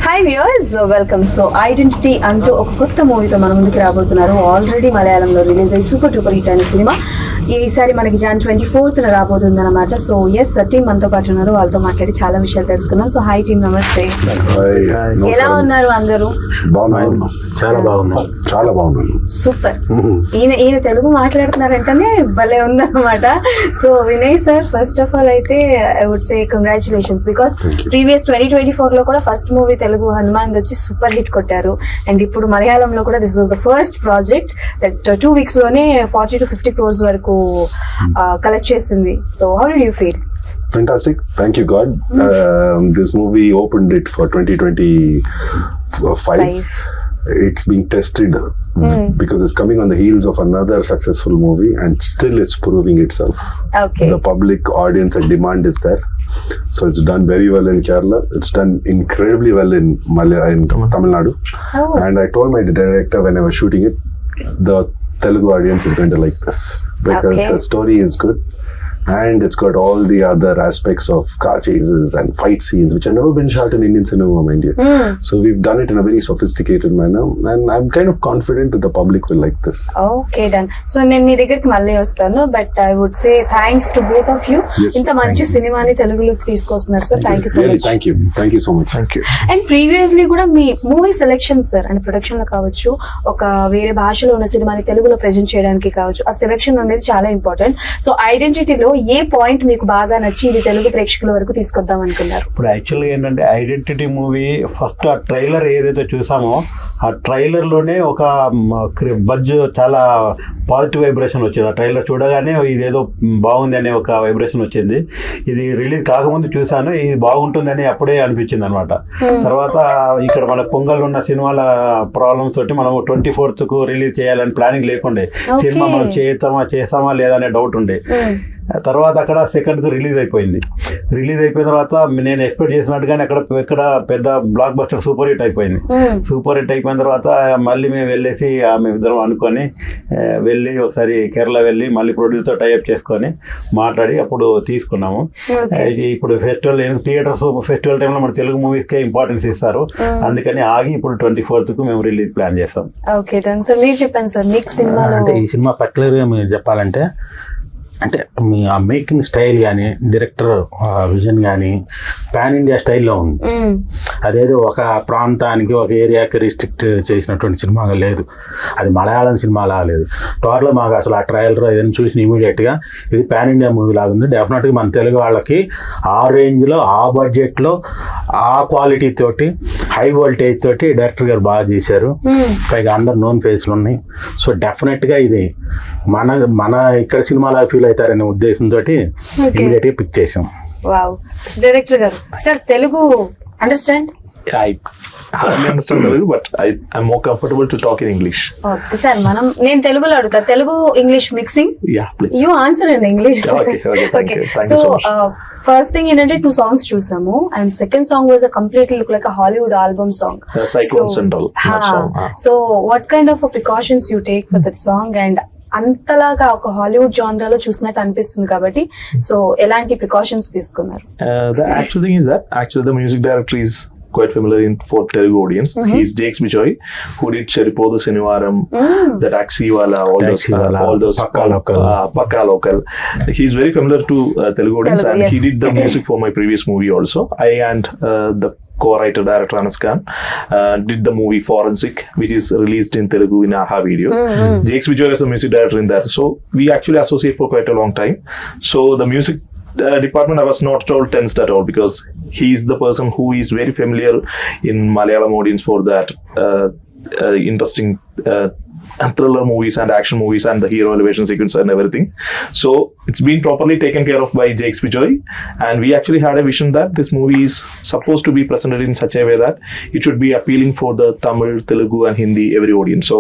Hi viewers, welcome. So identity అంటూ ఒక కొత్త మూవీతో మన ముందుకు రాబోతున్నారు. ఆల్రెడీ మలయాళంలో రిలీజ్ అయ్యి సూపర్ డూపర్ హిట్ అయిన సినిమా ఈసారి మనకి Jan 24th రాబోతుంది అనమాట. సో ఎస్, టీమ్ మనతో పాటు ఉన్నారు. వాళ్ళతో మాట్లాడి చాలా విషయాలు తెలుసుకుందాం. సో హాయ్ టీమ్, నమస్తే. ఎలా ఉన్నారు అందరూ? చాలా బాగున్నాను. సూపర్. ఈయన తెలుగు మాట్లాడుతున్నారంటేనే భలే ఉందన్నమాట. So Vinay sir, first of all అయితే I would say congratulations, because previous 2024 లో కూడా ఫస్ట్ మూవీ తెలుగు హనుమాన్ వచ్చి సూపర్ హిట్ కొట్టారు. అండ్ ఇప్పుడు మలయాళంలో కూడా this was the first project that 2 weeks లోనే 40 to 50 crores వరకు కలెక్ట్ చేసింది. So how did you feel? Fantastic. Thank you, God. This movie opened it for 2025. It's being tested because it's coming on the heels of another successful movie, and still it's proving itself. Okay. The public audience and demand is there. So it's done very well in Kerala. It's done incredibly well in Tamil Nadu. Oh. And I told my director when I was shooting it, the Telugu audience is going to like this because the story is good. And it's got all the other aspects of car chases and fight scenes, which have never been shot in Indian cinema, mind you. So we've done it in a very sophisticated manner, and I'm kind of confident that the public will like this. Okay, done. So నేను మీ దగ్గరికి మళ్ళీ వస్తాను, but I would say thanks to both of you. ఇంత మంచి సినిమాని తెలుగులోకి తీసుకొస్తున్నారు sir. Thank you so much. Thank you so much. Thank you. And previously కూడా మీ movie selection sir, and production లో కావచ్చు, ఒక వేరే భాషలో ఉన్న సినిమాని తెలుగులో ప్రెజెంట్ చేయడానికి కావచ్చు, ఆ సెలెక్షన్ అనేది చాలా ఇంపార్టెంట్. సో ఐడెంటిటీలో ఏ పాయింట్ మీకు బాగా నచ్చి ఇది తెలుగు ప్రేక్షకుల వరకు తీసుకొద్దాం అనుకున్నారు? ఇప్పుడు యాక్చువల్గా ఏంటంటే ఐడెంటిటీ మూవీ ఫస్ట్ ఆ ట్రైలర్ ఏదైతే చూసామో ఆ ట్రైలర్ లోనే ఒక బజ్, చాలా పాజిటివ్ వైబ్రేషన్ వచ్చింది. ఆ ట్రైలర్ చూడగానే ఇదేదో బాగుంది అనే ఒక వైబ్రేషన్ వచ్చింది. ఇది రిలీజ్ కాకముందు చూసాను, ఇది బాగుంటుందని అప్పుడే అనిపించింది అనమాట. తర్వాత ఇక్కడ మన పొంగల్ ఉన్న సినిమాల ప్రాబ్లమ్స్ తోటి మనం 24th రిలీజ్ చేయాలని ప్లానింగ్ లేకుండే. సినిమా మనం చేస్తామా లేదా అనే డౌట్ ఉండే. తర్వాత అక్కడ సెకండ్ రిలీజ్ అయిపోయింది. రిలీజ్ అయిపోయిన తర్వాత నేను ఎక్స్పెక్ట్ చేసినట్టుగానే అక్కడ పెద్ద బ్లాక్ బస్టర్ సూపర్ హిట్ అయిపోయింది. సూపర్ హిట్ అయిపోయిన తర్వాత మళ్ళీ మేము వెళ్ళేసి మేము ఇద్దరం అనుకొని వెళ్ళి ఒకసారి కేరళ వెళ్ళి మళ్ళీ ప్రొడ్యూసర్తో టైఅప్ చేసుకొని మాట్లాడి అప్పుడు తీసుకున్నాము. ఇప్పుడు థియేటర్స్ ఫెస్టివల్ టైంలో మన తెలుగు మూవీస్కే ఇంపార్టెన్స్ ఇస్తారు, అందుకని ఆగి ఇప్పుడు 24th మేము రిలీజ్ ప్లాన్ చేస్తాం. Okay done sir. మీరు చెప్పండి సార్, మీకు సినిమా అంటే ఈ సినిమా పర్టికులర్గా మీరు చెప్పాలంటే అంటే మీ ఆ మేకింగ్ స్టైల్ కానీ, డైరెక్టర్ విజన్ కానీ పాన్ ఇండియా స్టైల్లో ఉంది. అదేదో ఒక ప్రాంతానికి, ఒక ఏరియాకి రిస్ట్రిక్ట్ చేసినటువంటి సినిమాగా లేదు. అది మలయాళం సినిమా లాగా లేదు. టోటల్గా మాకు అసలు ఆ ట్రయల్ ఏదైనా చూసిన ఇమీడియట్గా ఇది పాన్ ఇండియా మూవీ లాగా ఉంది. డెఫినెట్గా మన తెలుగు వాళ్ళకి ఆ రేంజ్లో, ఆ బడ్జెట్లో, ఆ క్వాలిటీ తోటి, హై వోల్టేజ్ తోటి డైరెక్టర్ గారు బాగా చేశారు. పైగా అందరు నోన్ ఫేస్లు ఉన్నాయి. సో డెఫినెట్గా ఇది మన ఇక్కడ సినిమాలా ఫీల్ అవుతారనే ఉద్దేశంతో ఇమీడియట్ గా పిక్ చేసాం. వావ్. డైరెక్టర్ గారు sir, Telugu understand? I hardly understand Telugu, but I'm more comfortable to talk in English. Okay, sir. నేను తెలుగులో అడుగుతా. Telugu English mixing? Yeah, please. You answer in English. Okay. Thank you so much. First thing ఏంటంటే 2 songs చూసాము, and second song was a completely look like a Hollywood album song. Cyclones and all. So what kind of precautions you take for that song? And అంతలాగా ఒక Hollywood జానరాలో చూసినట్టు అనిపిస్తుంది కాబట్టి, so ఎలాంటి precautions తీసుకున్నారు? The actual thing is that the music director is quite familiar for Telugu audience. He's Jakes Bijoy, who did Cheripodu Sinivaram, the Taxi Wala, all those Pakka Local. He's very familiar to Telugu audience, and he did the music for my previous movie also. I and the co-writer director Anas Khan did the movie Forensic, which is released in Telugu in Aha Video. Jakes Bijoy is the music director in that, so we actually associate for quite a long time. So the music department, I was not at all tensed at all, because he is the person who is very familiar in Malayalam audience for that interesting thriller movies and action movies and the hero elevation sequence and everything. So it's been properly taken care of by Jakes Bijoy, and we actually had a vision that this movie is supposed to be presented in such a way that it should be appealing for the Tamil, Telugu and Hindi every audience. So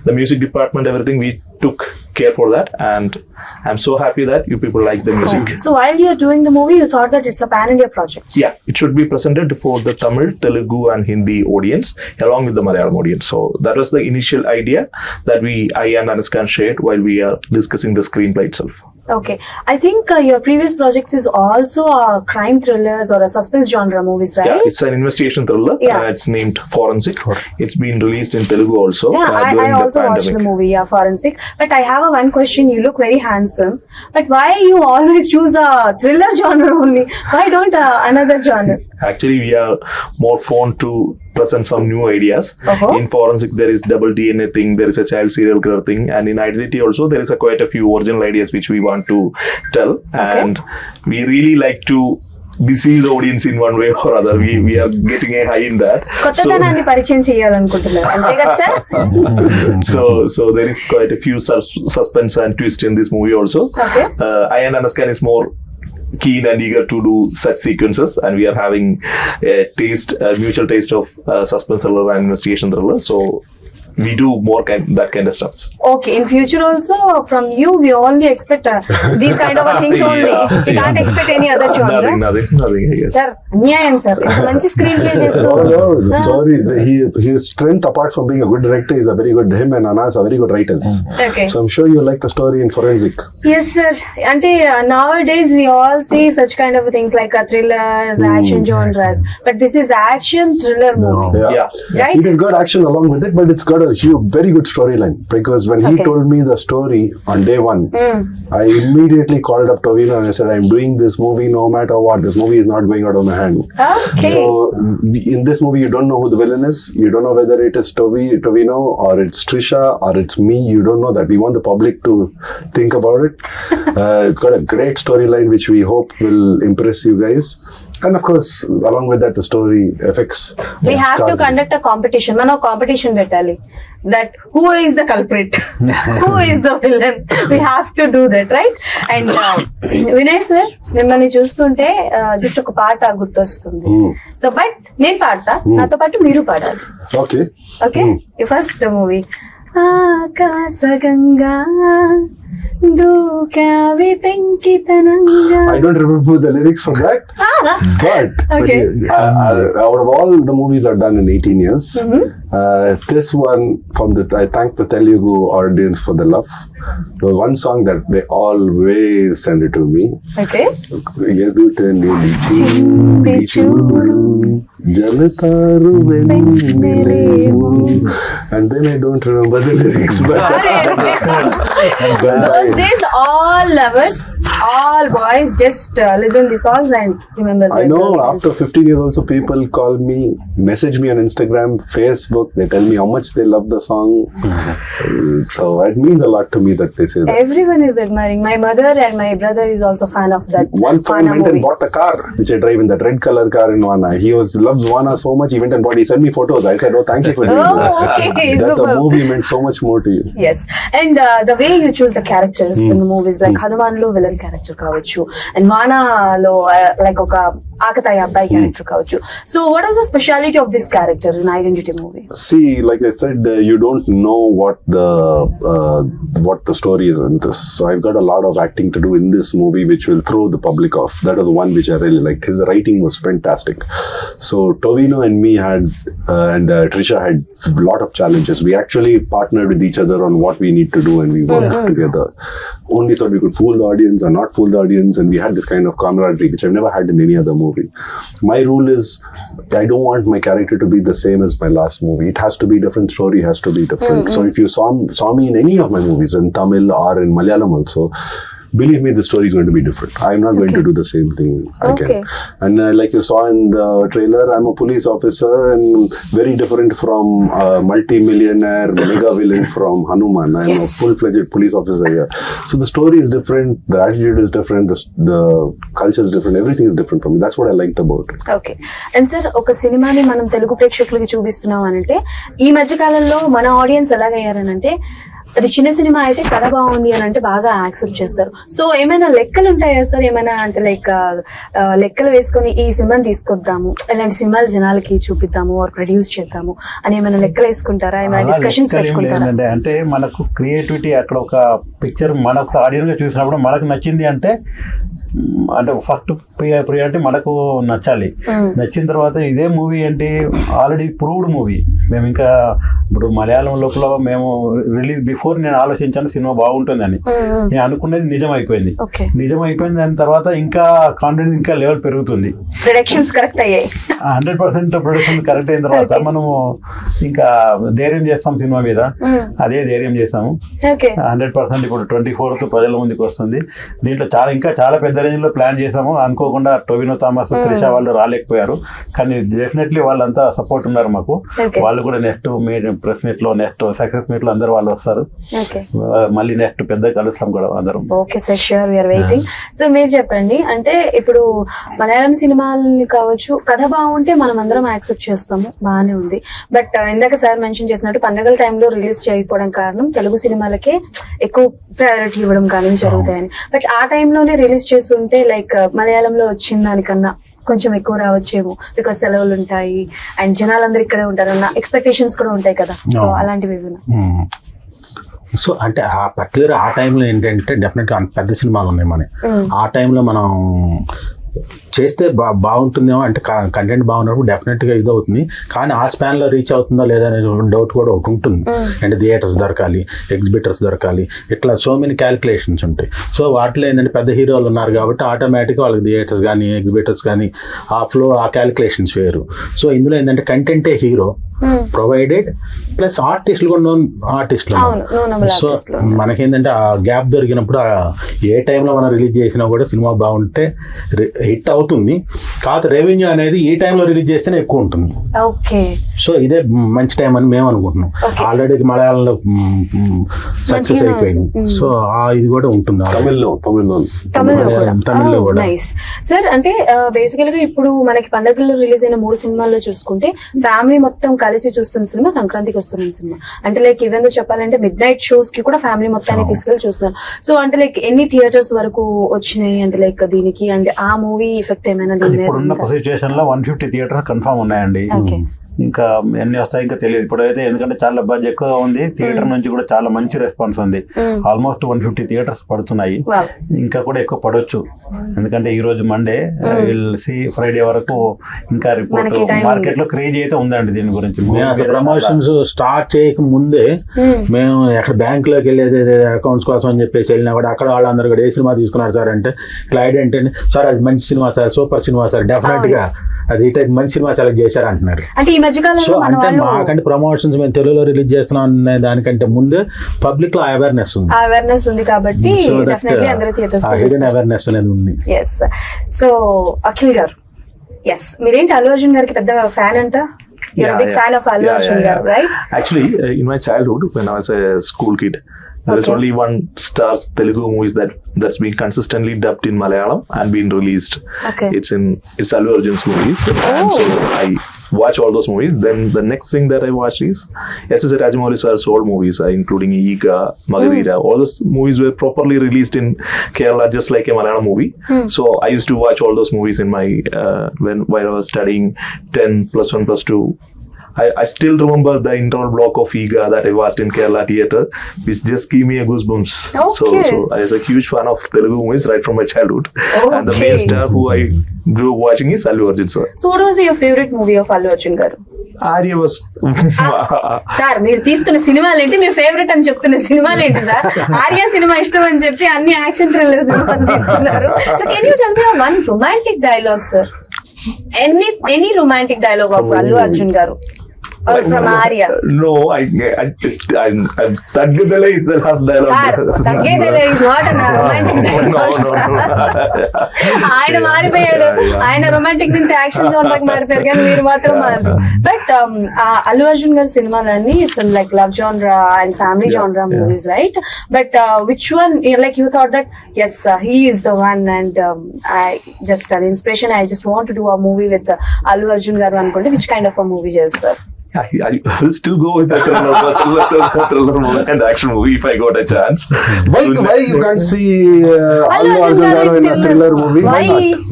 the music department, everything, we took care for that, and I'm so happy that you people like the music. So while you're doing the movie, you thought that it's a pan-India project? Yeah, it should be presented for the Tamil, Telugu and Hindi audience along with the Malayalam audience. So that was the initial idea that I and Anas Khan shared while we are discussing the screenplay itself. Okay. I think your previous projects is also crime thrillers or a suspense genre movies, right? Yeah, it's an investigation thriller. Yeah. It's named Forensic. It's been released in Telugu also. Yeah, during I the also watched the pandemic. movie, yeah, Forensic. But I have one question. You look very handsome. But why you always choose a thriller genre only? Why don't another genre? Actually, we are more fond to present some new ideas. Uh-huh. In Forensic, there is double DNA thing, there is a child serial killer thing, and in Identity also, there is quite a few original ideas which we want to tell. Okay. And we really like to deceive the audience in one way or other. We are getting a high in that. కొత్తదనాన్ని పరిచయం చేయాలనుకుంటున్నారు అంతే కదా sir? So there is quite a few suspense and twist in this movie also. Okay. Ayan and Askan is more keen and eager to do such sequences, and we are having a mutual taste of suspense thriller and investigation thriller. So we do more that kind of stuff. Okay, in future also from you we only expect these kind of things only. Yeah. We can't expect any other genre. Nothing, I guess. Sir, అన్యాయం sir. ఇంత మంచి screen play చేస్తూ No, the story, his strength apart from being a good director is a very good, him and Anas are very good writers. Okay. So I'm sure you like the story in Forensic. Yes, sir. Ante nowadays we all see such kind of things like thrillers, action genres, but this is action thriller movie, Yeah. right? It has got action along with it, but it's got a huge, very good storyline. Because when he Okay. told me the story on day one, I immediately called up Tovino and I said, I'm doing this movie no matter what. This movie is not going out of my hand. Okay. So in this movie, you don't know who the villain is. You don't know whether it is Tovino or it's Trisha or it's me. You don't know that. We want the public to think about it. It's got a great storyline which we hope will impress you guys. And of course, along with that, the story effects. We have to conduct a competition. మనం competition పెట్టాలి. That who is the culprit? Who is the villain? We have to do that, right? And Vinay sir మిమ్మల్ని చూస్తుంటే just ఒక పాట గుర్తొస్తుంది. So but నేను పాడతా, నాతో పాటు మీరు పాడాలి. Okay. ఓకే, ఫస్ట్ మూవీ ఆకాశగంగా దూకావి పెంకితనంగా. I don't remember the lyrics for that, but Okay. out of all the movies I've done in 18 years, this one I thank the Telugu audience for the love. The one song that they always send it to me. Okay. ఎదుట నిలిచి చింపి చూడు జలతారు వెన్నెలేమో. And then I don't remember the lyrics, but Those days, all lovers, all boys just listen the songs and remember. I their know girlfriends. after 15 years also people call me, message me on Instagram, Facebook, they tell me how much they love the song. So it means a lot to me that they say that. Everyone is admiring. My mother and my brother is also fan of that. One friend Vana went and movie. bought a car which I drive in, that red color car in Vana. He loves Vana so much, he went and bought. He sent me photos. I said, oh, thank you for doing Oh, that. okay, That super. the movie meant so much more to you. Yes, and the way you choose the characters in the movies, like Hanuman lo villain character kavachu, and Vana lo like oka Akataya Abbai character kavachu. So what is the speciality of this character in Identity movie? See, like I said, you don't know what the story is in this. So I've got a lot of acting to do in this movie, which will throw the public off. That was the one which I really liked. His writing was fantastic. So Tovino and me had, and Trisha had a lot of challenges. We actually partnered with each other on what we need to do, and we worked together. Only thought we could fool the audience or not fool the audience, and we had this kind of camaraderie, which I've never had in any other movie. My rule is, I don't want my character to be the same as my last movie. It has to be different. Story has to be different. So if you saw me in any of my movies, in Tamil or in Malayalam also, believe me, the story is going to be different. I'm not going to do the same thing again. Okay. And like you saw in the trailer, I'm a police officer and very different from a multi-millionaire mega villain from Hanuman. I'm a full-fledged police officer here. So the story is different, the attitude is different, the culture is different, everything is different for me. That's what I liked about it. Okay, and sir ఒక సినిమాని మనం తెలుగు ప్రేక్షకులకి చూపిస్తున్నాం అనంటే ఈ మధ్య కాలంలో మన ఆడియన్స్ ఎలాగయ్యారనంటే అది చిన్న సినిమా అయితే కథ బాగుంది అని అంటే బాగా యాక్సెప్ట్ చేస్తారు. సో ఏమైనా లెక్కలు ఉంటాయా సార్? ఏమైనా అంటే లైక్ లెక్కలు వేసుకొని ఈ సినిమాని తీసుకొద్దాము, ఇలాంటి సినిమాలు జనాలకి చూపిద్దాము ఆర్ ప్రొడ్యూస్ చేద్దాము అని ఏమైనా లెక్కలు వేసుకుంటారా? ఏమైనా డిస్కషన్స్ పెట్టుకుంటారా? అంటే మనకు క్రియేటివిటీ అక్కడ ఒక పిక్చర్ మనకు ఆడియన్స్ గా చూసినప్పుడు మనకు నచ్చింది అంటే ఫస్ట్ ప్రియారిటీ మనకు నచ్చాలి. నచ్చిన తర్వాత ఇదే మూవీ ఏంటి ఆల్రెడీ ప్రూవ్డ్ మూవీ, మేము ఇంకా ఇప్పుడు మలయాళం లోపల మేము రిలీజ్ బిఫోర్ నేను ఆలోచించాను సినిమా బాగుంటుందని, నేను అనుకునేది నిజం అయిపోయింది. దాని తర్వాత ఇంకా కాన్ఫిడెన్స్ ఇంకా లెవెల్ పెరుగుతుంది. ప్రొడక్షన్స్ కరెక్ట్ అయ్యాయి, 100% ప్రొడక్షన్ కరెక్ట్ అయిన తర్వాత మనము ఇంకా ధైర్యం చేస్తాం సినిమా మీద. అదే ధైర్యం చేస్తాము 100%. ఇప్పుడు 24th ప్రజల ముందుకు వస్తుంది. దీంట్లో చాలా పెద్ద రేంజ్ లో ప్లాన్ చేసాము. అనుకోకుండా టొవినో థామస్, త్రిష వాళ్ళు రాలేకపోయారు, కానీ డెఫినెట్లీ వాళ్ళంతా సపోర్ట్ ఉన్నారు మాకు. వాళ్ళు కూడా నెక్స్ట్ ప్రెస్ మీట్ లో, నెక్స్ట్ సక్సెస్ మీట్ లో అందరు వాళ్ళు వస్తారు. మళ్ళీ నెక్స్ట్ పెద్ద కలుస్తాం కూడా అందరం. Okay sir, sure, we're waiting. So మీరు చెప్పండి, అంటే ఇప్పుడు మలయాళం సినిమాల్ని కావచ్చు, కథ బాగుంటే మనం అందరం యాక్సెప్ట్ చేస్తాము, బాగానే ఉంది. బట్ ఇందాక సార్ మెన్షన్ చేసినట్టు పండగల టైంలో రిలీజ్ చేయకపోవడం కారణం తెలుగు సినిమాలకే ఎక్కువ ప్రయారిటీ ఇవ్వడం కానీ జరుగుతాయని. బట్ ఆ టైంలోనే రిలీజ్ చేసి ఉంటే లైక్ మలయాళంలో వచ్చిన దానికన్నా కొంచెం ఎక్కువ రావచ్చేమో, బికాస్ సెలవులు ఉంటాయి అండ్ జనాలందరూ ఇక్కడే ఉంటారు అన్న ఎక్స్పెక్టేషన్స్ కూడా ఉంటాయి కదా. సో అలాంటివి సో అంటే ఆ పర్టికులర్ ఆ టైంలో ఏంటంటే డెఫినెట్గా అంత పెద్ద సినిమాలు ఉన్నాయి మన ఆ టైంలో మనం చేస్తే బాగుంటుందేమో, అంటే కంటెంట్ బాగున్నప్పుడు డెఫినెట్గా ఇది అవుతుంది. కానీ ఆ స్పాన్లో రీచ్ అవుతుందో లేదా అనే డౌట్ కూడా ఒకటి ఉంటుంది. అంటే థియేటర్స్ దొరకాలి, ఎగ్జిబిటర్స్ దొరకాలి, ఇట్లా సో మెనీ క్యాలిక్యులేషన్స్ ఉంటాయి. సో వాటిలో ఏంటంటే పెద్ద హీరోలు ఉన్నారు కాబట్టి ఆటోమేటిక్గా వాళ్ళకి థియేటర్స్ కానీ ఎగ్జిబిటర్స్ కానీ ఆ ఫ్లో, ఆ క్యాలిక్యులేషన్స్ వేరు. సో ఇందులో ఏంటంటే కంటెంటే హీరో ప్రొవైడెడ్, ప్లస్ ఆర్టిస్టులు కూడా నోన్ ఆర్టిస్టులు. సో మనకేంటంటే ఆ గ్యాప్ దొరికినప్పుడు ఏ టైంలో మనం రిలీజ్ చేసినా కూడా సినిమా బాగుంటే హిట్ అవుతుంది. కాదు రెవెన్యూ అనేది ఈ టైంలో రిలీజ్ చేస్తేనే ఎక్కువ ఉంటుంది. సో ఇదే మంచి టైం అని మేము అనుకుంటున్నాం. ఆల్రెడీ మలయాళంలో సక్సెస్ అయిపోయింది. సో ఇది కూడా ఉంటుంది తమిళ్లో కూడా. సార్ అంటే బేసికల్ గా ఇప్పుడు మనకి పండుగల్లో రిలీజ్ అయిన 3 సినిమాల్లో చూసుకుంటే ఫ్యామిలీ మొత్తం కలిసి చూస్తున్న సినిమా సంక్రాంతికి వస్తున్న సినిమా. అంటే లైక్ ఈవెన్ చెప్పాలంటే మిడ్ నైట్ షోస్ కి కూడా ఫ్యామిలీ మొత్తాన్ని తీసుకెళ్లి చూస్తున్నారు. సో అంటే లైక్ ఎన్ని థియేటర్స్ వరకు వచ్చినాయి అంటే లైక్ దీనికి, అంటే ఆ మూవీ ఎఫెక్ట్ ఏమైనా దీని మీద? ఇప్పుడున్న సిచ్యువేషన్ లో 150 థియేటర్స్ కన్ఫర్మ్ ఉన్నాయండి. ఇంకా ఎన్ని వస్తాయి ఇంకా తెలియదు ఇప్పుడైతే, ఎందుకంటే చాలా బడ్జెట్ ఎక్కువ ఉంది. థియేటర్ నుంచి కూడా చాలా మంచి రెస్పాన్స్ ఉంది. ఆల్మోస్ట్ 150 థియేటర్స్ పడుతున్నాయి, ఇంకా కూడా ఎక్కువ పడవచ్చు. ఎందుకంటే ఈ రోజు మండే, ఫ్రైడే వరకు ఇంకా రిపోర్ట్ మార్కెట్ లో క్రేజ్ అయితే ఉందండి దీని గురించి. ప్రమోషన్స్ స్టార్ట్ చేయక ముందే మేము ఎక్కడ బ్యాంక్ లోకి వెళ్ళేది అకౌంట్స్ కోసం అని చెప్పేసి వెళ్ళినా కూడా అక్కడ వాళ్ళందరూ కూడా ఏ సినిమా తీసుకున్నారు సార్ అంటే, క్లైడ్ అంటే సార్ అది మంచి cinema sir, super cinema sir, definite గా అది మంచి సినిమా సెలెక్ట్ చేశారు అంటున్నారు. సో అంటే మాకంటే ప్రమోషన్స్ మేము తెలుగులో రిలీజ్ చేస్తున్నాం అనే దానికంటే ముందు పబ్లిక్ లో అవేర్నెస్ ఉంది కాబట్టి హిడెన్ అవేర్నెస్ అనేది ఉంది. సో అఖిల్ గారు, మీరేంటి అల్లు అర్జున్ గారికి పెద్ద ఫ్యాన్ అంట? You're a big fan of Allu Arjun garu, right? Actually, in my childhood, when I was a school kid, there is only one Stars Telugu movies that's been consistently dubbed in Malayalam and been released. It's Allu Arjun's movies, and so I watch all those movies. Then the next thing that I watched is S.S. Rajamouli sir's old movies, including Ika, Magadira. All those movies were properly released in Kerala, just like a Malayalam movie. So I used to watch all those movies in my while I was studying 10 plus 1 plus 2. I still remember the interval block of Iga that I watched in Kerala theatre, which just gave me a goosebumps. So I was a huge fan of Telugu movies right from my childhood. And the main star who I grew up watching is Allu Arjun sir. So what was your favorite movie of Allu Arjun garu? Arya was sir మీరు తీస్తున్న సినిమాలు ఏంటి, మీ favourite అని చెప్తున్న సినిమాలు ఏంటి sir? Arya cinema ఇష్టం అని చెప్పి అన్ని యాక్షన్ థ్రిల్లర్ సినిమాలు తీస్తున్నారు. So can you tell me one romantic dialogue sir? Any romantic dialogue of Allu Arjun గారు or from Arya? No, I'm Taggedale is the last dialogue. Sir, Taggedale is not a romantic dialogue. ఆయన మారిపోయాడు, ఆయన romantic నుంచి action zone లోకి మారిపోయారు, కానీ మీరు మాత్రం మారు. బట్ అల్లు అర్జున్ గారి సినిమాలన్నీ it's like love genre and family genre movies, right? But which one like you thought that yes he is the one and I just an inspiration, I just want to do a movie with Allu Arjun garu అనుకుంటే which kind of a movie చేస్తారు? I will still go with the thriller movie and action movie if I got a chance. Why you can't see Allu Arjun garu in a thriller movie?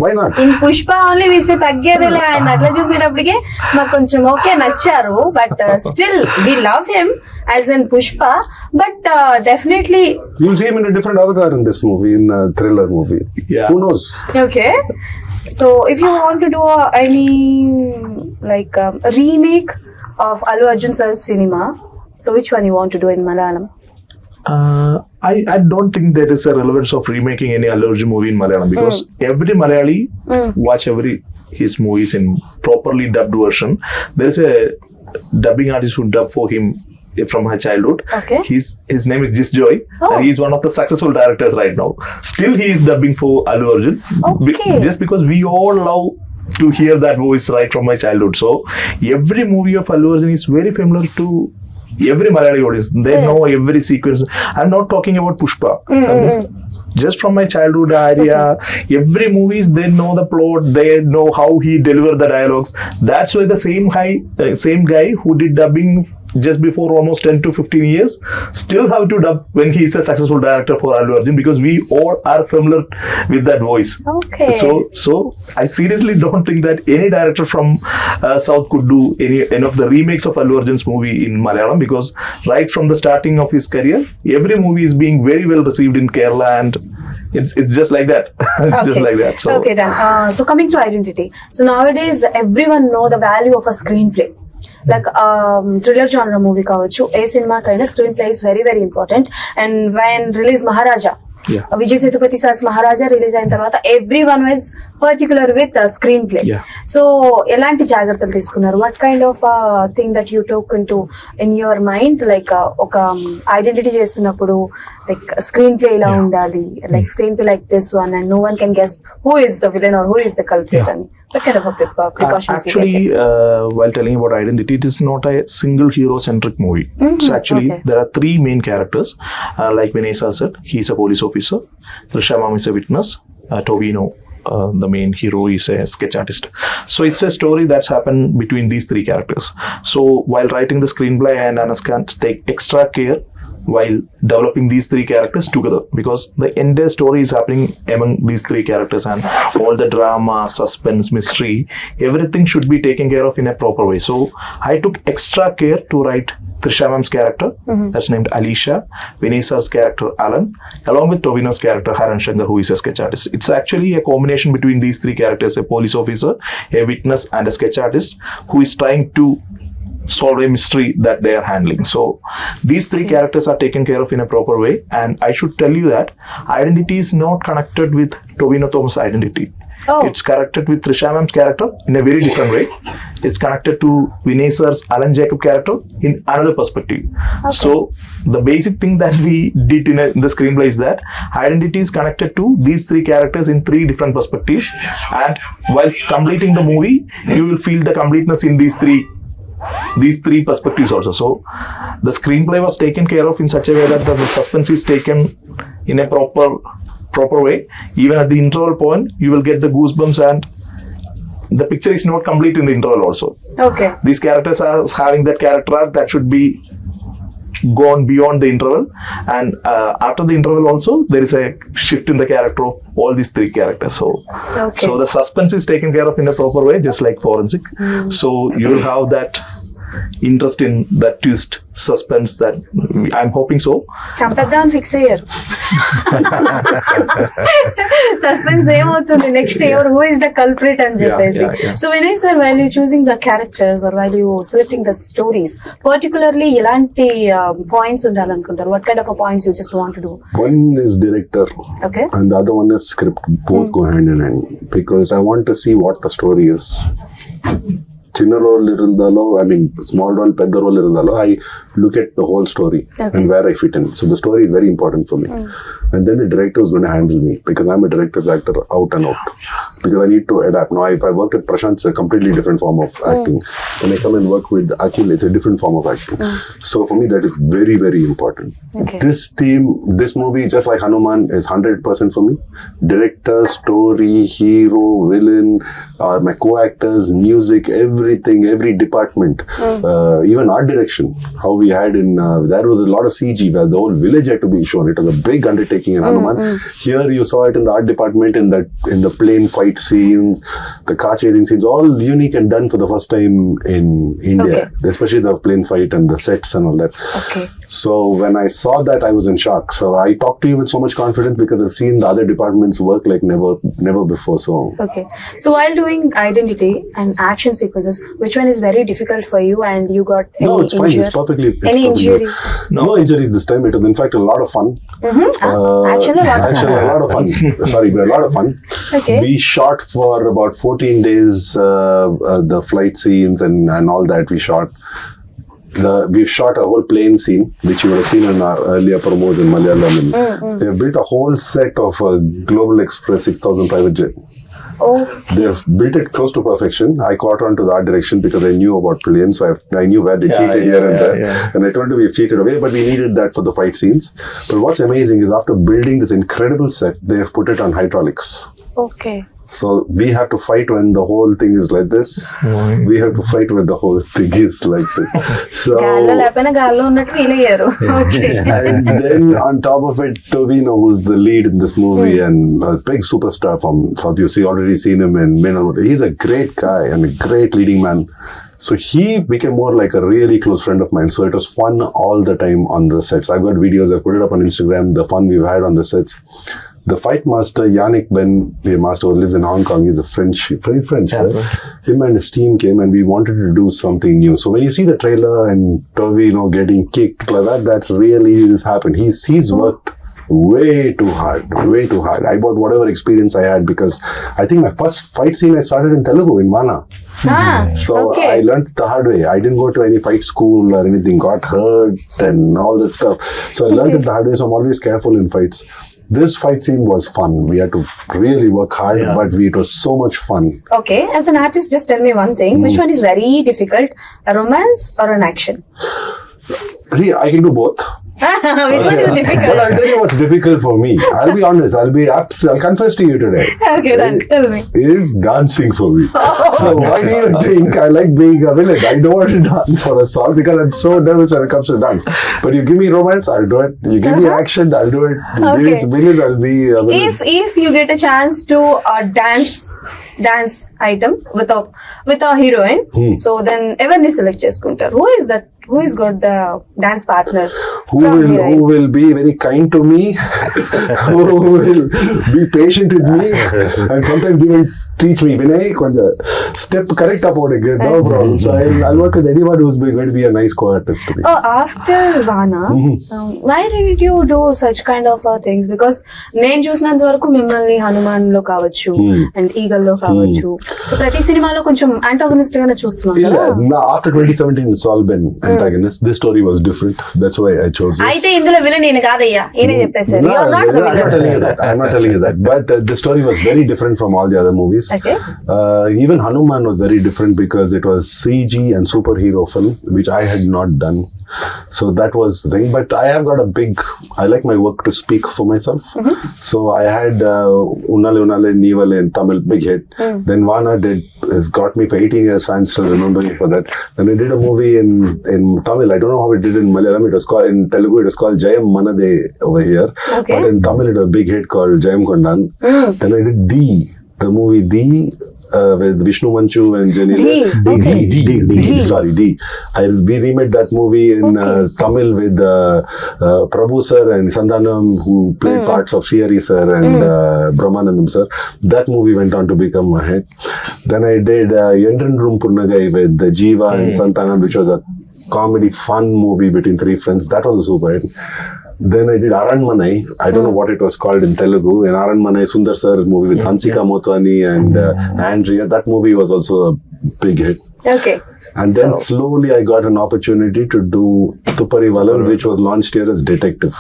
Why not? In Pushpa only we say తగ్గేదేలే. ఆయన అట్లా చూసేటప్పటికే మాకు కొంచెం okay నచ్చారు, but still we love him as in Pushpa, but definitely you'll see him in a different avatar in this movie, in a thriller movie. Who knows? Okay, so if you want to do any like remake of Allu Arjun sir's cinema, So which one you want to do in Malayalam? I don't think there is a relevance of remaking any Allu Arjun movie in Malayalam because every Malayali watch his movies in properly dubbed version. There is a dubbing artist who dubbed for him from her childhood. Okay. His name is Jis Joy, and he is one of the successful directors right now. Still, he is dubbing for Allu Arjun. Okay. Just because we all love to hear that voice right from my childhood. So every movie of Allu Arjun is very familiar to every Malayali audience. They know every sequence. I'm not talking about Pushpa. Just from my childhood area, every movies, they know the plot, they know how he delivered the dialogues. That's why the same guy who did dubbing just before almost 10 to 15 years still have to dub when he is a successful director for Allu Arjun because we all are familiar with that voice. Okay. So I seriously don't think that any director from South could do any of the remakes of Allu Arjun's movie in Malayalam because right from the starting of his career, every movie is being very well received in Kerala and it's just like that. Just like that. So. Okay, done. So coming to identity. So nowadays everyone know the value of a screenplay. Like thriller genre movie కావచ్చు ఏ cinema కైనా screenplay is very very important and when release Maharaja Vijay Sethupathi sir's Maharaja release అయిన తర్వాత everyone was particular with screenplay. So ఎలాంటి జాగ్రత్తలు తీసుకున్నారు? What kind of thing that you talk in your mind like ఒక identity చేస్తున్నప్పుడు like screenplay ఇలా ఉండాలి, like screenplay like this one and no one can guess who is the villain are who is the culprit అని. What kind of precautions actually, while telling about identity, it is not a single hero-centric movie. So actually, there are three main characters. Like Vinay said, he is a police officer. Trisha Ma'am is a witness. Tovino, the main hero, is a sketch artist. So it's a story that's happened between these three characters. So while writing the screenplay, and Anaska take extra care while developing these three characters together because the entire story is happening among these three characters and all the drama, suspense, mystery, everything should be taken care of in a proper way. So I took extra care to write Trisha Ma'am's character, that's named Alicia, Vinay sir's character Alan, along with Tovino's character Haran Shankar, who is a sketch artist. It's actually a combination between these three characters, a police officer, a witness and a sketch artist who is trying to solve a mystery that they are handling. So these three characters are taken care of in a proper way, and I should tell you that identity is not connected with Tovino Thomas' identity. It's connected with Trisha Ma'am's character in a very different way. It's connected to Vinay sir's Alan Jacob character in another perspective. So the basic thing that we did in the screenplay is that identity is connected to these three characters in three different perspectives, and while completing the movie, you will feel the completeness in these three perspectives also. So the screenplay was taken care of in such a way that the suspense is taken in a proper way. Even at the interval point, you will get the goosebumps, and the picture is not complete in the interval also. Okay. These characters are having that character arc that should be gone beyond the interval, and after the interval also there is a shift in the character of all these three characters. So the suspense is taken care of in a proper way, just like forensic. So you will have that interest in that twist, suspense that I'm hoping so. చంపేద్దామని fix అయ్యారు. Suspense ఏమవుతుంది next ఎవరు who is the culprit అని చెప్పేసి. So Vinay sir, while you choosing the characters or while you selecting the stories, particularly ఎలాంటి points ఉండాలనుకుంటారు? What kind of points you just want to do? One is director, okay, and the other one is script. Both go hand in hand because I want to see what the story is. చిన్న role ఇరుందాలో, I mean small role పెద్ద role ఇరుందాలో, I look at the whole story and where I fit in. So the story is very important for me. And then the director is going to handle me because I'm a director's actor out and out. Because I need to adapt. Now, if I work with Prashant, it's a completely different form of acting. When I come and work with Akhil, it's a different form of acting. So for me, that is very, very important. Okay. This team, this movie, just like Hanuman, is 100% for me. Director, story, hero, villain, my co-actors, music, everything, every department, even art direction. How we had in, there was a lot of CG where the whole village had to be shown. It was a big undertaking. taking in Hanuman. Here you saw it in the art department, in the plane fight scenes, the car chasing scenes, all unique and done for the first time in India, especially the plane fight and the sets and all that. Okay. So when I saw that, I was in shock. So I talked to you with so much confidence because I've seen the other departments work like never before. So okay. So while doing identity and action sequences, which one is very difficult for you, and you got any no, it's fine. It's perfectly. Any injury? No injuries this time. It was in fact a lot of fun. Actually, a lot of fun. Sorry, a lot of fun. Okay. We shot for about 14 days the flight scenes and all that. We shot. We've shot a whole plane scene, which you would have seen in our earlier promos in Malayalam. They've built a whole set of a Global Express 6000 private jet. Okay. They've built it close to perfection. I caught on to the art direction because I knew about planes, so I knew where they cheated here and there. Yeah. And I told them we've cheated away, but we needed that for the fight scenes. But what's amazing is after building this incredible set, they have put it on hydraulics. Okay. So we have to fight when the whole thing is like this. We have to fight when the whole thing is like this. So and then on top of it, Tovino, who's the lead in this movie and a big superstar from South, you've already seen him in Minal. He's a great guy and a great leading man. So he became more like a really close friend of mine. So it was fun all the time on the sets. I've got videos, I've put it up on Instagram, the fun we've had on the sets. The fight master, Yannick Ben, the master who lives in Hong Kong, he's a French, right? Him and his team came and we wanted to do something new. So when you see the trailer and Tovino getting kicked like that really has happened. He's worked way too hard. I bought whatever experience I had because I think my first fight scene I started in Telugu, in Vana. I learned the hard way. I didn't go to any fight school or anything, got hurt and all that stuff. So I learned it the hard way, so I'm always careful in fights. This fight scene was fun. We had to really work hard, but it was so much fun. Okay, as an artist, just tell me one thing. Which one is very difficult, a romance or an action? See, I can do both. Which one is difficult? Well, I'll tell you what's difficult for me. I'll be honest. I'll confess to you today. Okay, then tell me. Is dancing for me. So why do you think I like being a villain? I don't want to dance for a song because I'm so nervous when it comes to dance. But you give me romance, I'll do it. You give me action, I'll do it. You give me villain, I'll be a villain. If you get a chance to dance item with a heroine, so then everyone select cheskuntaru. Who is that? Who has got the dance partner? Who will be very kind to me, who will be patient with me, and sometimes even teach me, Vinay, step correct about it, no problem. So I'll work with anyone who's going to be a nice co-artist to me. Oh, after Vana, why did you do such kind of things? Because నేను చూసినంత వరకు మిమ్మల్ని హనుమాన్ లో కావచ్చు and eagle లో కావచ్చు so ప్రతి సినిమాలో కొంచెం యాంటాగనిస్ట్ గానే చూస్తున్నాం కదా. After 2017 it's all been antagonist. This story was different. That's why I chose this. అయితే ఇందులో విలన్ నేను కాదయ్యా ఈయనే చెప్పేశారు. You are not the villain. I'm not telling you that. But the story was very different from all the other movies. Okay. Even Hanuman was very different because it was CG and superhero film, which I had not done. So that was the thing. But I have got I like my work to speak for myself. So I had Unnale Unnale Neevale in Tamil, big hit. Then Vana has got me for 18 years, fans still remember me for that. Then I did a movie in Tamil. I don't know how it did in Malayalam. It was called, in Telugu, it was called Jayam Manade over here. Okay. But in Tamil, it was a big hit called Jayam Kondan. Then I did the movie with Vishnu Manchu and Jenny. Sorry, D. We remade that movie in Tamil with Prabhu sir and Sandhanam, who played parts of Srihari sir and Brahmanandam sir. That movie went on to become a hit. Then I did Yendran Room Punnagai with Jeeva and Santhanam, which was a comedy fun movie between three friends. That was a super hit. Then I did Aranmanai. I don't know what it was called in Telugu. In Aranmanai, Sundar sir's movie with Hansika Motwani and Andrea. That movie was also a big hit. Okay. And then slowly I got an opportunity to do Tupari Valan, which was launched here as Detective.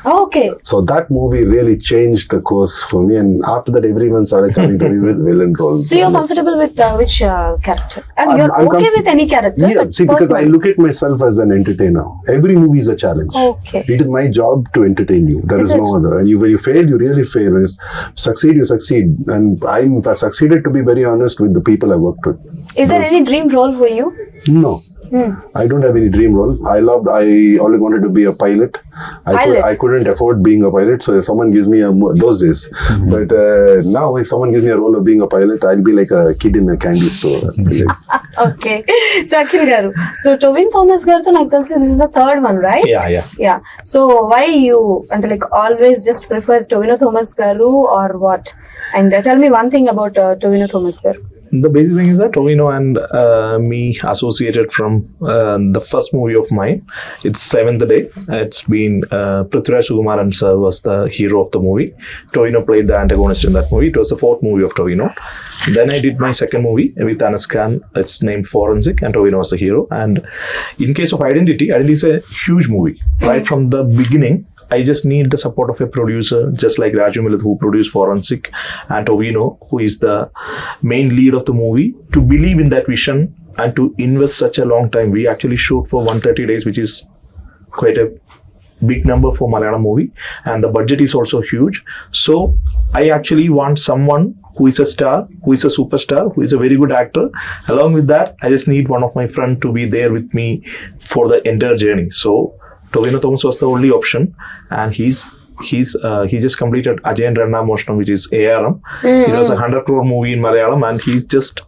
Okay. So that movie really changed the course for me. And after that, everyone started coming to me with villain roles. So you're comfortable with which character? And you're okay with any character? Yeah, see, because I look at myself as an entertainer. Every movie is a challenge. Okay. It is my job to entertain you. There is no other. And when you fail, you really fail. When you succeed, you succeed. And I've succeeded, to be very honest, with the people I worked with. Is there any dream role for you? No. I don't have any dream role. I always wanted to be a pilot. I couldn't afford being a pilot, so if someone gives me those days. But now if someone gives me a role of being a pilot, I'll be like a kid in a candy store. Okay. So Akhil garu, so Tobin Thomas garto నాకు తెలిసి this is the third one, right? Yeah. So why you and like always just prefer Tobino Thomas garu or what? And tell me one thing about Tobino Thomas garu. The basic thing is that Tovino and me associated from the first movie of mine. It's Seventh Day. It's been Prithviraj Sukumaran sir was the hero of the movie. Tovino played the antagonist in that movie. It was the fourth movie of Tovino. Then I did my second movie with Anaskan. It's named Forensic, and Tovino was the hero. And in case of Identity is a huge movie. Right from the beginning, I just need the support of a producer, just like Raju Millet, who produced Forensic, and Tovino, who is the main lead of the movie, to believe in that vision and to invest such a long time. We actually shoot for 130 days, which is quite a big number for Malayalam movie, and the budget is also huge. So I actually want someone who is a star, who is a superstar, who is a very good actor. Along with that, I just need one of my friends to be there with me for the entire journey. So Tobino Thomas was the only option, and he just completed Ajayan Ranna Moshnam, which is ARM. It was a 100 crore movie in Malayalam, and he's just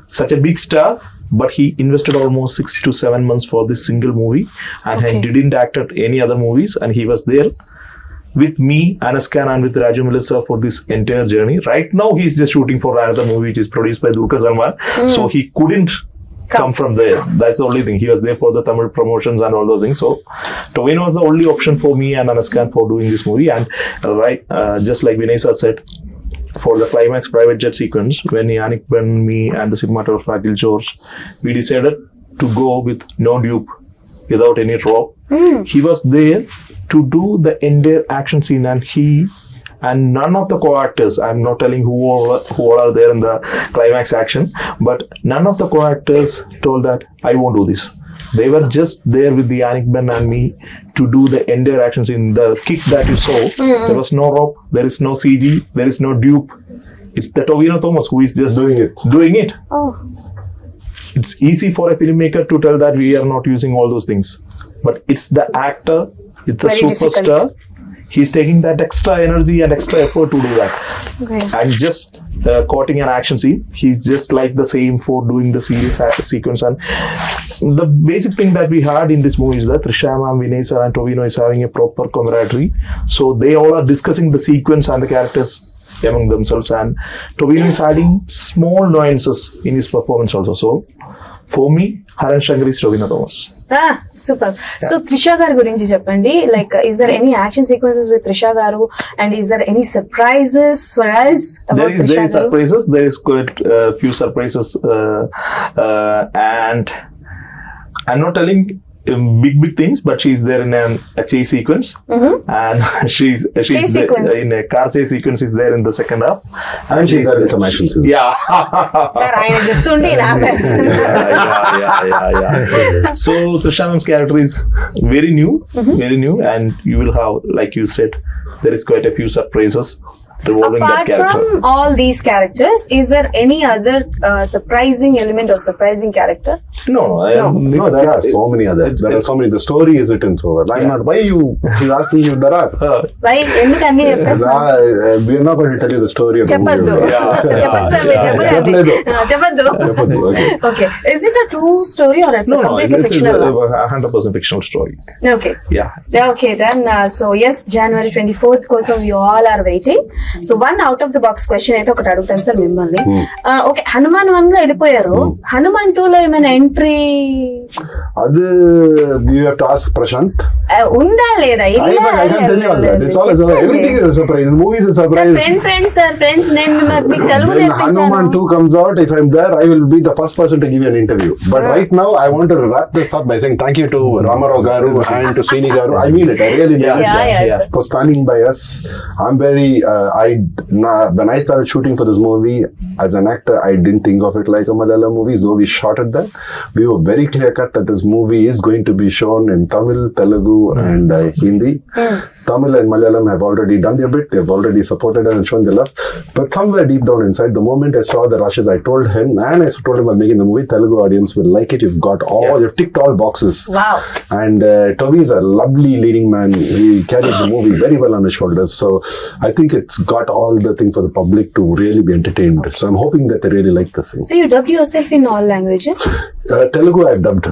such a big star. But he invested almost 6 to 7 months for this single movie, and he didn't act at any other movies, and he was there with me, Anaskan, and with Raju Melissa for this entire journey. Right now, he's just shooting for another movie which is produced by Dulquer Salmaan, so he couldn't come from there. That's the only thing. He was there for the Tamil promotions and all those things. So Tovino was the only option for me and Anaskan for doing this movie. And just like Vinay said, for the climax private jet sequence, when Yannick Ben, me, and the cinematographer Akhil George, we decided to go with no dupe, without any rope. He was there to do the entire action scene, and none of the co-actors, I'm not telling who all are there in the climax action, but none of the co-actors told that I won't do this. They were just there with the Yannick Ben and me to do the entire action scene. The kick that you saw, there was no rope, there is no CG, there is no dupe. It's the Tovino Thomas who is just doing it. Oh. It's easy for a filmmaker to tell that we are not using all those things, but it's the actor, it's the Very superstar. difficult. He's taking that extra energy and extra effort to do that. Okay. And just quoting an action scene, he's just like the same for doing the serious sequence. And the basic thing that we had in this movie is that Trisha ma'am, Vinay sir, and Tovino is having a proper camaraderie. So they all are discussing the sequence and the characters among themselves. And Tovino is adding small nuances in his performance also. So for me, Haran Shankar is Tovino Thomas. Super. So Trisha garu gurinchi cheppandi, like is there any action sequences with Trisha garu, and is there any surprises for us about Trisha There is garu? surprises. There is quite a few surprises, and I'm not telling big things, but she's there in a chase sequence, and she's Chase sequence. in a car chase sequence is there in the second half, And she's there in some action scenes. yeah. Sir, ఆయన చెప్తుంటే నా yeah. So Trisha ma'am's character is very new, and you will have, like you said, there is quite a few surprises revolving Apart that character. from all these characters, is there any other surprising element or surprising character? No, No, there are so many other. There are so many. The story is written so well. I'm not. Why you? He's asking you. There are. Why? ఎందుకు అన్ని చెప్పేస్తున్నా? We're not going to tell you the story of the చెప్పద్దు. movie. చెప్పద్దు sir, చెప్పలేదు. చెప్పద్దు. Okay. Okay. Is it a true story or it's a completely this is fictional a one? 100% fictional story. Okay. Yeah. Okay, then, so yes, January 24th కోసం you all are waiting. So one out of the box question అయితే ఒకటి అడుగుతాను sir మిమ్మల్ని. Okay, Hanuman 1 లో వెళ్ళిపోయారు, హనుమాన్ 2 లో ఏమైనా entry అది you have to ask Prashant. ఉందా లేదా? I can tell you all that. It's all everything is a surprise. The movie is a surprise. Friends నేను మీకు తెలుగు When నేర్పించాను. Hanuman 2 comes out, if I'm there, I will be the first person to give you an interview. But right now, I want to wrap this up by saying thank you to Ramarao Garu and to Srini Garu. I mean it. I really mean it. Yeah, sir. For standing by us. I'm very when I started shooting for this movie as an actor, I didn't think of it like a Malayalam movie. Though we shot it there, we were very clear cut that this movie is going to be shown in Tamil, Telugu, and Hindi. Tamil and Malayalam have already done their bit. They've already supported and shown their love. But somewhere deep down inside, the moment I saw the rushes, I told him, and I told him while making the movie, Telugu audience will like it. You've got all, you've ticked all boxes. Wow. And Toby is a lovely leading man. He carries the movie very well on his shoulders. So I think it's got all the thing for the public to really be entertained. So I'm hoping that they really like this thing. So you dubbed yourself in all languages? Telugu I've dubbed.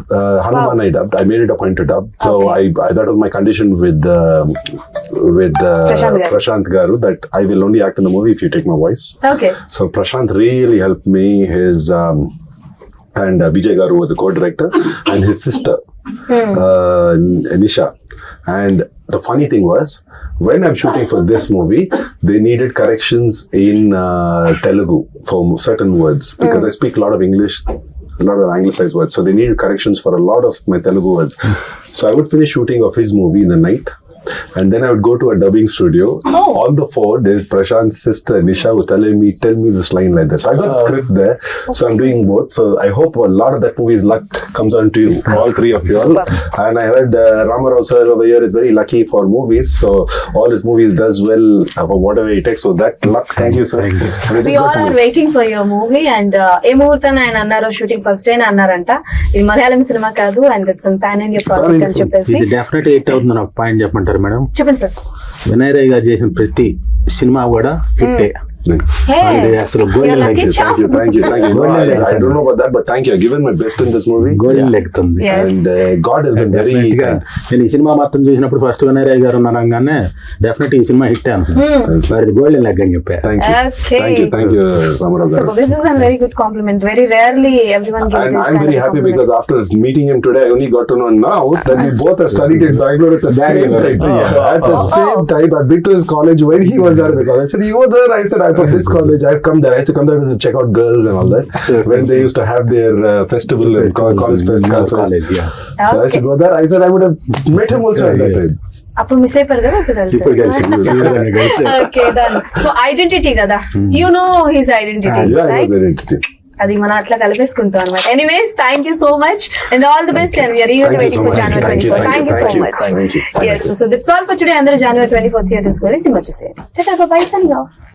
Hanuman I dubbed. I made it a point to dub. So Okay. I that was my condition with Prashant Garu, that I will only act in the movie if you take my voice. Okay. So Prashant really helped me. His and Vijay Garu was a co-director, and his sister Nisha. And the funny thing was, when I'm shooting for this movie, they needed corrections in Telugu for certain words, because I speak a lot of English, a lot of anglicized words. So they needed corrections for a lot of my Telugu words. So I would finish shooting of his movie in the night, and then I would go to a dubbing studio. On the phone, there's Prashant's sister Nisha who's telling me, tell me this line like this. So I got script there. So I'm doing both. So I hope a lot of that movie's luck comes on to you, all three of you all. And I heard Ramarao sir over here is very lucky for movies. So all his movies does well for whatever he takes. So that luck, thank you sir. And it We is all good are movie. waiting for your movie, and ఏ ముహూర్తాన్ని ఆయన అన్నారు shooting first అయినా అన్నారంట ఇది Malayalam cinema కాదు and it's pan India project అని చెప్పేసి ఇది definite hit అవుతుందని ఒక పాయింట్ చెప్పమంటారు మేడం. చెప్పండి సార్. వినయ్ రాయ్ గారు చేసిన ప్రతి సినిమా కూడా హిట్టే. Hey, అసలు you're golden lucky leg charm. Thank you. No, I don't know about that, but thank you. I've given my best in this movie. Golden లెగ్తుంది. Yes. And God has been very kind. నేను ఈ cinema మొత్తం చూసినప్పుడు first Vinay Roy గారు అనగానే definite ఈ cinema hit అనుకున్నాను. మరి గోల్డెన్ లెగ్ అని చెప్పా. Thank you. Okay. Thank you, Ramarao So garu. this is a very good compliment. Very rarely everyone gives And this I'm kind very of happy compliment. because after meeting him today, I only got to know now that we both have studied in Bangalore at the same time. At the same time, I've been to his college when he was there at the college. I said, you were there? I said, I'm from this college. I've come there. I used to come there to check out girls and all that. When they used to have their festival, college fest, girl fest. College, yeah. So I used to go there. I said I would have met him also at that Yes. time. అప్పుడు miss అయిపోయారు కదా ఇప్పుడు ఇప్పుడు కలిసి okay done. So identity కదా, you know his identity Yeah, it right? was identity. అది మనం అట్లా కలిపేసుకుంటాం అనమాట. Anyways thank you so much and all the best and we're eagerly Thank you waiting so for much. January Thank you, 24. Thank you so thank you, much. thank you. Yes, so that's all for today. అందరూ January 24 theatres కి వెళ్ళి cinema చూసేయండి. Tata bye by, signing off.